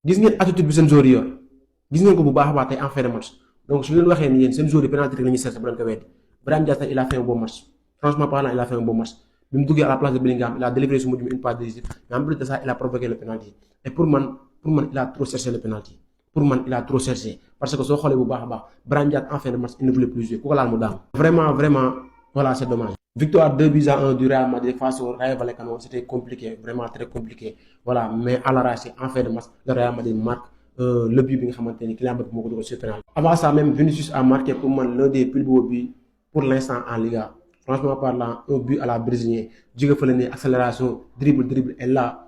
gis ngeen attitude bi seen joueur yi yor gis ngeen ko bu baax a baax tey en fin de match donc su leen waxee ni yéen seen joueur yi penalty rek la ñuy cherché bu leen ko weddi Brahim Diaz il a fait un bon match franchement parlant il a fait un bon match bi mu duggee à la place de Bellingham il a délivré su mujj une passe décisive mais en plus de ça il a provoqué le penalty et pour man il a trop cherché le penalty pour man il a trop cherché parce que soo xoolee bu baax a baax Brahim Diaz en fin de match il ne voulait plus jouer ku ko laal mu daanu vraiment voilà c'est dommage. Victoire 2 buts à 1 du Real Madrid face au Rayo Vallecano, c'était compliqué, vraiment très compliqué. Voilà, mais à l'arraché, en fin de match, le Real Madrid marque le but que Kylian Mbappé a dugal sur penalty. Avant ça même, Vinicius a marqué pour moi l'un des plus beaux buts pour l'instant en Liga. Franchement parlant, un but à la brésilienne. Jóge fële ne accélération, dribble et là,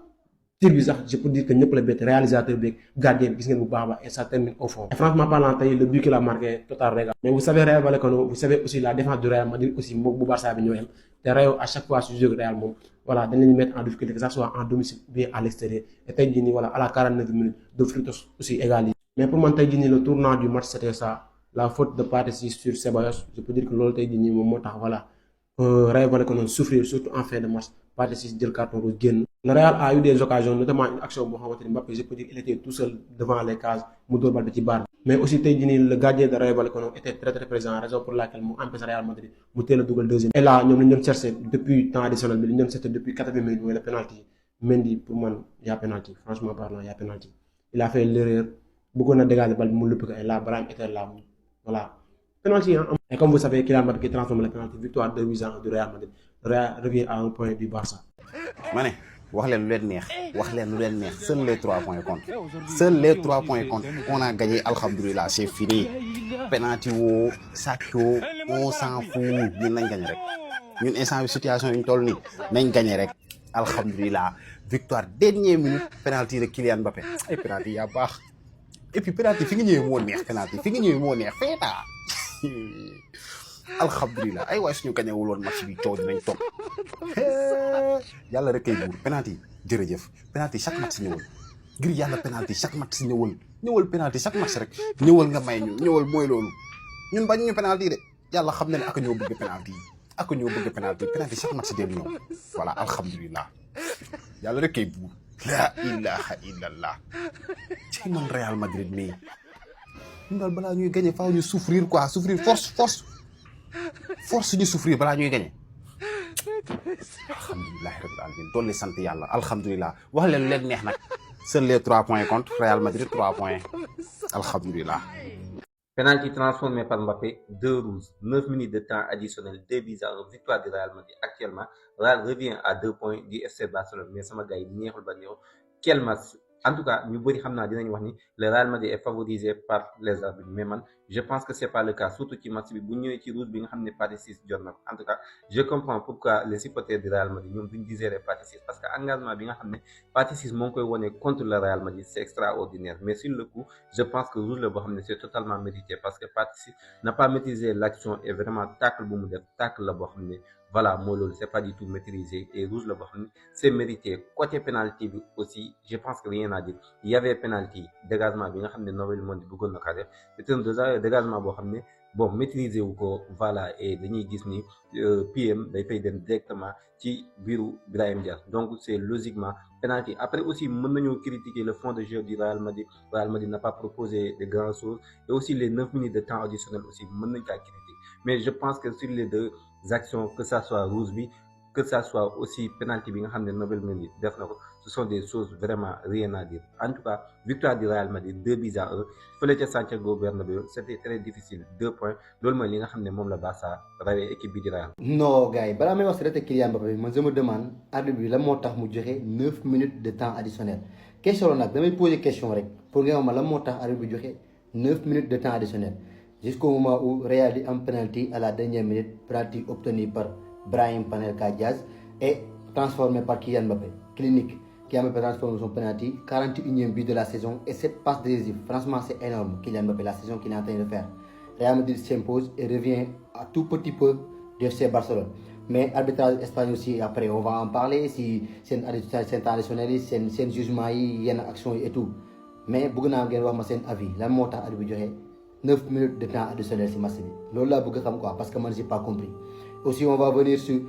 tir bi sax je peux dire que ñëpp la bett réalisateur bi gardien bi gis ngeen bu baax a baax et ça termine au fond. Et franchement parlant tey le but qu'il a marqué total régal. Mais vous savez Rayo Vallecano, vous savez aussi la défense du Real Madrid aussi moom bu Barça bi ñoo yem te Rayo à chaque fois su jóg Real moom voilà dañ leen mettre en difficulté que ça soit en domicile ou bien à l'extérieur et tey jii nii voilà à la 49 minutes de Frutos aussi égalisé. Mais pour man tey jii nii le tournant du match c'était ça la faute de Pathé Ciss sur Ceballos je peux dire que loolu tey jii nii moom moo tax voilà Rayo Vallecano souffrir surtout en fin de match Pathé Ciss jël carton rouge génn. Le Real a eu des occasions notamment une action boo xamante ni Mbappé je peux dire il était tout seul devant les cases mu dóor bal bi ci barre mais aussi tey jii nii le gardien de Rayo Vallecano était très présent raison pour laquelle mu empêché Real Madrid mu teel a dugal deuxième. Et là ñoom li ñu doon cherché depuis temps additionnel bi li ñu doon cherché depuis 80 minutes mooy le penalty Mendy pour man y a penalty franchement parlant y a penalty il a fait l'erreur bëggoon na dégager bal bi mu luppi ko et là Brahim était là voilà penalty hein. Et comme vous savez Kylian Mbappé qui transforme le penalty victoire 2-1 du Real Madrid. Le Real revient à un point du Barça. ma ne wax leen lu leen neex wax leen lu leen neex seuls les 3 points comptent seuls les 3 points comptent on a gagné alhamdulilah c'est fini penalty woo sàccoo on s'en fout ñun nañ gagné rek ñun instant bi situation yi ñu toll nii nañ gagné rek alhamdulilah victoire dernière minute penalty de Kylian Mbappé ay penalty yaa baax et puis penalty fi nga ñëwee moo neex penalty fi nga ñëwee moo neex feeta alhamdulilah ay waay suñu gañewul woon match bi coow dinañ toog yàlla rek kay buur penalty jërëjëf penalty chaque match ñëwal ngir yàlla penalty chaque match ñëwal penalty chaque match rek ñëwal nga may ñu ñëwal mooy loolu ñun bañ ñu penalty de yàlla xam na ne ak ñoo bëgg penalty penalty chaque match dem ñëw voilà alhamdulilah yàlla rek kay buur la ilaha illallah ci man Real Madrid mii ñun daal balaa ñuy gagné faaw ñu souffrir quoi souffrir force ñu souffrir balaa ñuy gagné alhamdulilah rabbil alamin dolli sant yàlla alhamdulilah wax leen lu leen neex nag seuls les 3 points comptent Real Madrid 3 points alhamdulilah. Penalty transformé par Mbappé, 2 rouges, 9 minutes de temps additionnel, 2 buts à 1, victoire du Real Madrid. Actuellement, Real revient à 2 points du FC Barcelone. Mais sama gars yi neexul ba neexul quel match. En tout cas ñu bëri xam naa dinañ wax ni le Real Madrid est favorisé par les arbitres mais man je pense que c'est pas le cas surtout ci match bi bu ñëwee ci rouge bi nga xam ne Pathé Ciss jot na ko en tout cas je comprends pourquoi les supporters du Real Madrid ñoom duñ digérer Pathé Ciss parce que engagement bi nga xam ne Pathé Ciss moo ngi koy wone contre le Real Madrid c'est extraordinaire mais sur le coup je pense que rouge la boo xam ne c'est totalement mérité parce que Pathé Ciss n'a pas maîtrisé l'action et vraiment tacle bu mu def tacle la boo xam ne voilà moo loolu c'est pas du tout maîtrisé et rouge la boo xam ne c'est mérité côté penalty bi aussi je pense que rien à dire il y avait penalty dégagement bi nga xam ne Nobel Mendy bëggoon na kaa def c'est un dégagement boo xam ne bon maîtriser wu ko voilà et dañuy gis ni PM day fay dem directement ci biiru Brahim Diaz donc c'est logiquement penalty après aussi mën nañoo critiquer le fond de jeu du Real Madrid n'a pas proposé de grandes choses et aussi les 9 minutes de temps additionnel aussi mën nañ kaa critiquer mais je pense que sur les deux actions que ça soit rouge bi que ça soit aussi penalty bi nga xam ne Nobel Mendy def na ko ce sont des choses vraiment rien à dire en tout cas victoire du Real Madrid 2 buts à 1 fële ca Santiago Bernabéu c'était très difficile 2 points loolu mooy li nga xam ne moom la Barça rawee équipe bi di Real. non gars yi balaa may wax si rek Kylian Mbappé man je me demande arbitre bi la moo tax mu joxe 9 minutes de temps additionnel question la nag damay poser question rek pour nga wax ma la moo tax arbitre bi joxe 9 minutes de temps additionnel jusqu'au moment où Real di am penalty à la dernière minute penalty obtenu par Brahim Diaz est transformé par Kylian Mbappé clinique Kylian Mbappé transforme son penalty 41e but de la saison et 7 passes décisives franchement c'est énorme Kylian Mbappé la saison qu'il est en train de faire Real Madrid s'impose et revient à tout petit peu du FC Barcelone mais arbitrage espagnol aussi après on va en parler si seen temps additionnel yi seen jugement yi yenn action yi et tout mais bëgg naa ngeen wax ma seen avis lan moo tax arbitre bi joxe 9 minutes de temps additionnel ci match bi loolu laa bëgg xam quoi parce que man j'ai pas compris aussi on va venir sur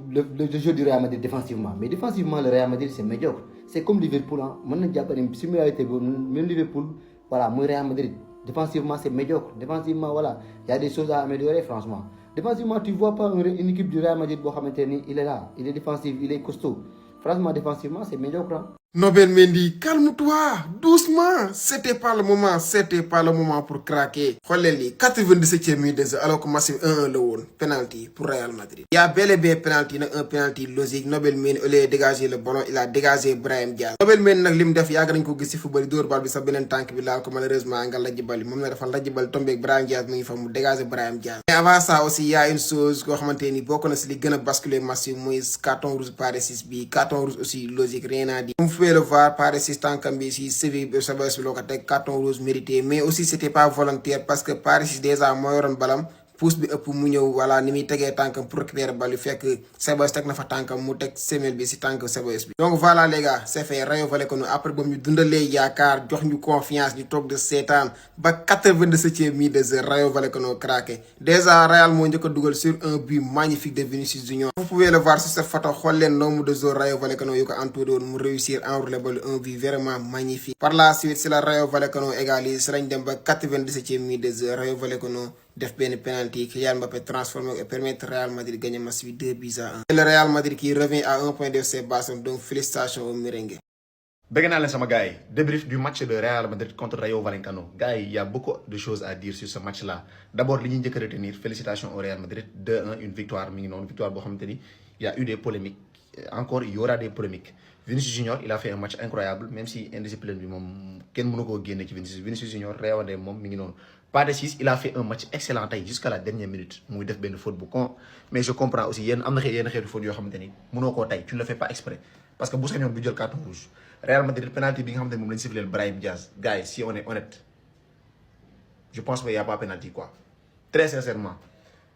le jeu du Real Madrid défensivement mais défensivement le Real Madrid c'est médiocre c'est comme Liverpool hein mën na jàpp ne similarité boobu même Liverpool voilà mooy Real Madrid défensivement c'est médiocre défensivement voilà il y a des choses à améliorer franchement défensivement tu vois pas une équipe du Real Madrid boo xamante ni il est là il est défensif il est costaud franchement défensivement c'est médiocre hein. Nobel Mendy, calme-toi, doucement. C'était pas le moment pour craquer. Regardez, 97e minute de jeu, alors que Massive 1-1 le won, penalty pour Real Madrid. Il y a bel et bien penalty, un penalty logique. Nobel Mendy, au lieu de dégager le ballon, il a dégagé Brahim Diaz. Nobel Mendy nak lim def yag nañ ko gis ci football door bal bi sa benen tank bi laal ko malheureusement nga lajj bal mom la dafa lajj bal tombé ak Brahim Diaz mu ngi fa mu dégager Brahim Diaz. Mais avant ça aussi il y a une chose ko xamanteni bokk na ci li gëna basculer Massive muy carton rouge par 6 bi carton rouge aussi logique rien à dire. Le voir par assistant Kambi si Séville sa bés bi loo ko teg carton rouge mérité mais aussi c'était pas volontaire parce que Paris déjà moo yoroon balam pousse bi ëpp mu ñëw voilà ni muy tegee tànkam pour récupérer bal bi fekk Sebas teg na fa tànkam mu teg semelle bi si tànk Sebas bi donc voilà les gars c'est fait Rayo Vallecano après ba ñu dundalee yaakaar jox ñu confiance ñu toog de seetaan ba 97e minute de jeu Rayo Vallecano craqué déjà Real moo njëkk a dugal sur un but magnifique de Vinicius Junior vous pouvez le voir sur cette photo xool leen nombre de joueurs Rayo Vallecano yu ko entouré woon mu réussir à enrouler bal un but vraiment magnifique par la suite si la Rayo Vallecano égalise si lañ dem ba 97e minute de jeu Rayo Vallecano def benn penalty Kylian Mbappé transformé et permettre Real Madrid gagner match bi 2-1. Et le Real Madrid qui revient à 1 point de FC Barcelone donc félicitations aux merengues. bëgg naa leen sama gars yi débrief du match de Real Madrid contre Rayo Vallecano gars yi y a beaucoup de choses à dire sur ce match là d'abord li ñuy njëkk a retenir félicitations au Real Madrid 2-1 une victoire mi ngi noonu victoire boo xamante ni y a eu des polémiques encore il y aura des polémiques Vinicius Junior il a fait un match incroyable même si indiscipline bi moom kenn mënu koo génne ci Vinicius Junior réewande moom mi ngi noonu Pathé Ciss il a fait un match excellent tey jusqu'à la dernière minute muy def benn faute bu con mais je comprends aussi yéen am na yenn xeetu faute yoo xamante ni mënoo koo tey tu ne le fais pas exprès parce que bu sañoon du jël carton rouge Real Madrid penalty bi nga xamante ni moom lañu sifflé Brahim Diaz gars yi si on est honnête je pense que y a pas penalty quoi très sincèrement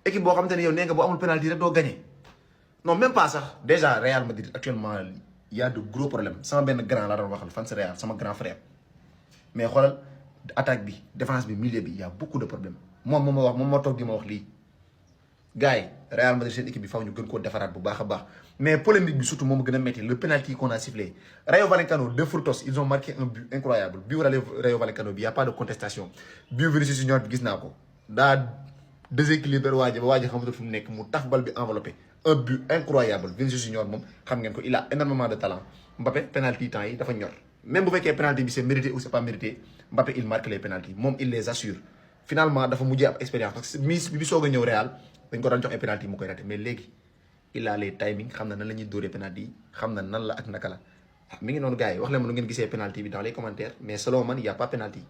équipe boo xamante ni yow nee nga boo amul penalty rek doo gagné non même pas sax déjà Real Madrid actuellement il y a de gros problèmes sama benn grand laa doon waxal fan si Real sama grand frère mais xoolal attaque bi défense bi milieu bi il y a beaucoup de problèmes moom moo toog di ma wax lii gars yi Real Madrid seen équipe bi faw ñu gën koo defaraat bu baax a baax mais polémique bi surtout moom gën a métti le penalty qu'on a sifflé Rayo Vallecano de Frutos ils ont marqué un but incroyable but Rayo Vallecano bi y a pas de contestation but Vinicius Junior bi gis naa ko daa déséquilibre waaji ba waaji xamatul fu mu nekk mu taf bal bi enveloppé un but incroyable Vinicius Junior moom xam ngeen ko il a énormément de talent Mbappé penalty temps yi dafa ñor même bu fekkee penalty bi c'est mérité ou c'est pas mérité Mbappé il marque les penalty moom il les assure finalement dafa mujjee ab expérience parce que bi soog a ñëw Real dañ ko daan jox ay penalty mu koy raté mais léegi il a les timing xam na nan la ñuy dóoree penalty yi xam na nan la ak naka la mi ngi noonu gars yi wax leen ma nu ngeen gisee penalty bi dans les commentaires mais selon man il y a pas penalty